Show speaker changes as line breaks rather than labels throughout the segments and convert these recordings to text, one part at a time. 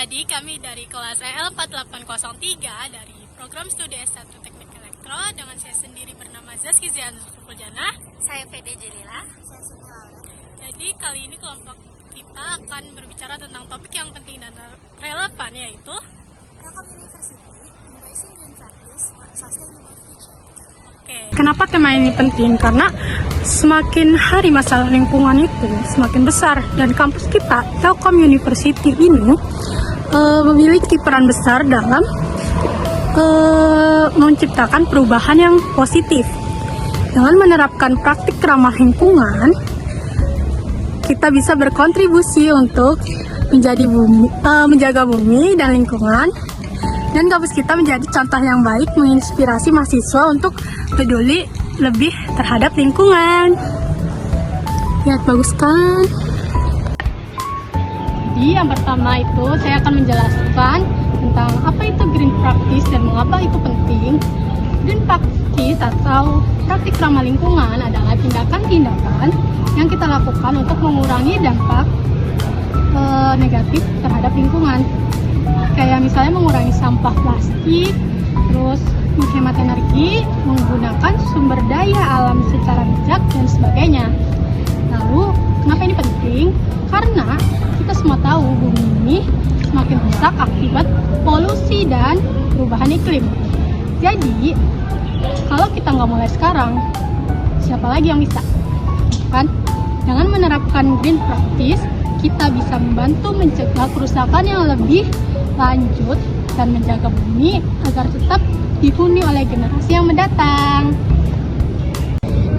Jadi kami dari kelas EL4803 dari program studi S1 Teknik Elektro dengan saya sendiri bernama Zaski Zianzulfuljanah.
Saya PD Jelila.
Saya Sunia.
Jadi kali ini kelompok kita akan berbicara tentang topik yang penting dan relevan, yaitu
Telkom University, Embracing Green Practice, Sustainable Future.
Kenapa tema ini penting? Karena semakin hari masalah lingkungan itu semakin besar, dan kampus kita, Telkom University ini memiliki peran besar dalam menciptakan perubahan yang positif. Dengan menerapkan praktik ramah lingkungan, kita bisa berkontribusi untuk menjaga bumi dan lingkungan. Dan kampus kita menjadi contoh yang baik menginspirasi mahasiswa untuk peduli lebih terhadap lingkungan. Lihat, bagus kan? Jadi yang pertama itu saya akan menjelaskan tentang apa itu green practice dan mengapa itu penting. Green practice atau praktik ramah lingkungan adalah tindakan-tindakan yang kita lakukan untuk mengurangi dampak negatif terhadap lingkungan. Kayak misalnya mengurangi sampah plastik, terus menghemat energi, menggunakan sumber daya alam secara bijak, dan sebagainya. Lalu, kenapa ini penting? Karena kita semua tahu bumi ini semakin rusak akibat polusi dan perubahan iklim. Jadi, kalau kita nggak mulai sekarang, siapa lagi yang bisa? Kan? Dengan menerapkan green practice, kita bisa membantu mencegah kerusakan yang lebih lanjut dan menjaga bumi agar tetap dihuni oleh generasi yang mendatang.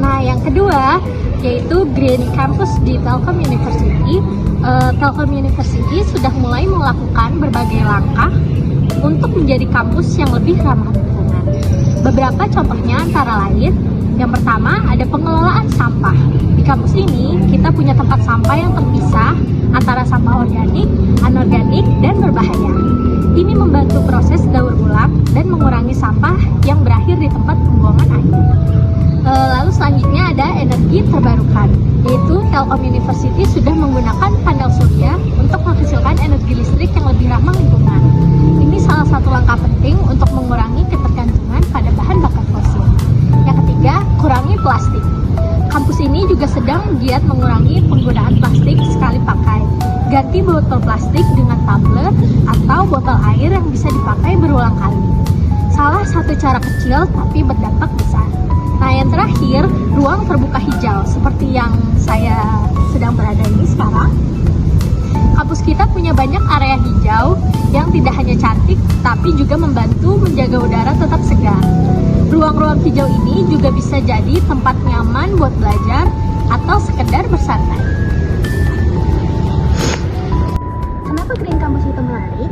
Nah, yang kedua yaitu Green Campus di Telkom University. Telkom University sudah mulai melakukan berbagai langkah untuk menjadi kampus yang lebih ramah lingkungan. Beberapa contohnya antara lain, yang pertama ada pengelolaan sampah. Di kampus ini kita punya tempat sampah yang terpisah antara sampah organik, anorganik, dan berbahaya. Ini membantu proses daur ulang dan mengurangi sampah yang berakhir di tempat pembuangan akhir. Lalu selanjutnya ada energi terbarukan, yaitu Telkom University sudah menggunakan panel surya untuk menghasilkan energi listrik yang lebih ramah lingkungan. Ini salah satu langkah penting untuk mengurangi ketergantungan pada bahan bakar fosil. Yang ketiga, kurangi plastik. Kampus ini juga sedang giat mengurangi penggunaan plastik sekali pakai. Ganti botol plastik dengan tumbler atau botol air yang bisa dipakai berulang kali. Salah satu cara kecil tapi berdampak besar. Nah, yang terakhir, ruang terbuka hijau seperti yang saya sedang berada ini sekarang. Kampus kita punya banyak area hijau yang tidak hanya cantik tapi juga membantu menjaga udara tetap segar. Ruang-ruang hijau ini juga bisa jadi tempat nyaman buat belajar atau sekedar bersantai.
Kenapa Green Campus itu menarik?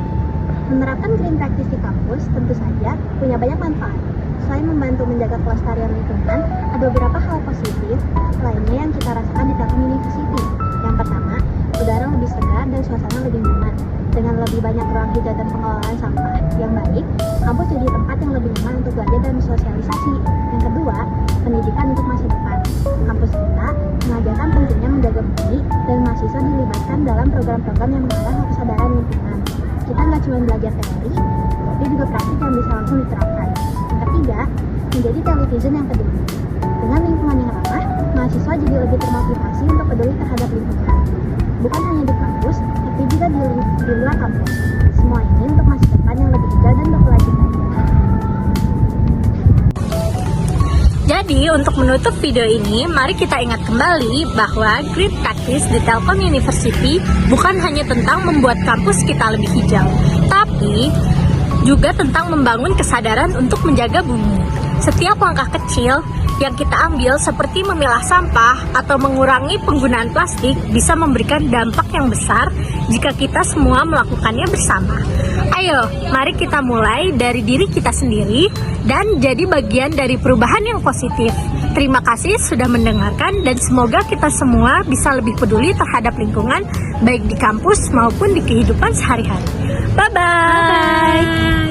Menerapkan green practice di kampus tentu saja punya banyak manfaat. Selain membantu menjaga kelestarian lingkungan, ada beberapa hal positif lainnya yang kita rasakan di Telkom University. Yang pertama, udara lebih segar dan suasana lebih nyaman. Dengan lebih banyak ruang hijau dan pengelolaan sampah yang baik, kampus jadi tempat yang lebih nyaman untuk belajar dan sosialisasi. Yang kedua, pendidikan untuk masa depan. Kampus kita mengajarkan pentingnya menjaga bumi dan mahasiswa dilibatkan dalam program-program yang mengarah ke kesadaran lingkungan. Kita nggak cuma belajar teori, tapi juga praktik yang bisa langsung diterapkan. Yang ketiga, menjadi television yang peduli. Dengan lingkungan yang ramah, mahasiswa jadi lebih termotivasi untuk peduli terhadap lingkungan. Bukan hanya di kampus, tapi juga di luar kampus. Semua ini untuk masa depan yang lebih hijau dan berkelanjutan.
Jadi, untuk menutup video ini, mari kita ingat kembali bahwa Green Practice di Telkom University bukan hanya tentang membuat kampus kita lebih hijau, tapi juga tentang membangun kesadaran untuk menjaga bumi. Setiap langkah kecil yang kita ambil seperti memilah sampah atau mengurangi penggunaan plastik bisa memberikan dampak yang besar jika kita semua melakukannya bersama. Ayo, mari kita mulai dari diri kita sendiri dan jadi bagian dari perubahan yang positif. Terima kasih sudah mendengarkan dan semoga kita semua bisa lebih peduli terhadap lingkungan baik di kampus maupun di kehidupan sehari-hari. Bye-bye!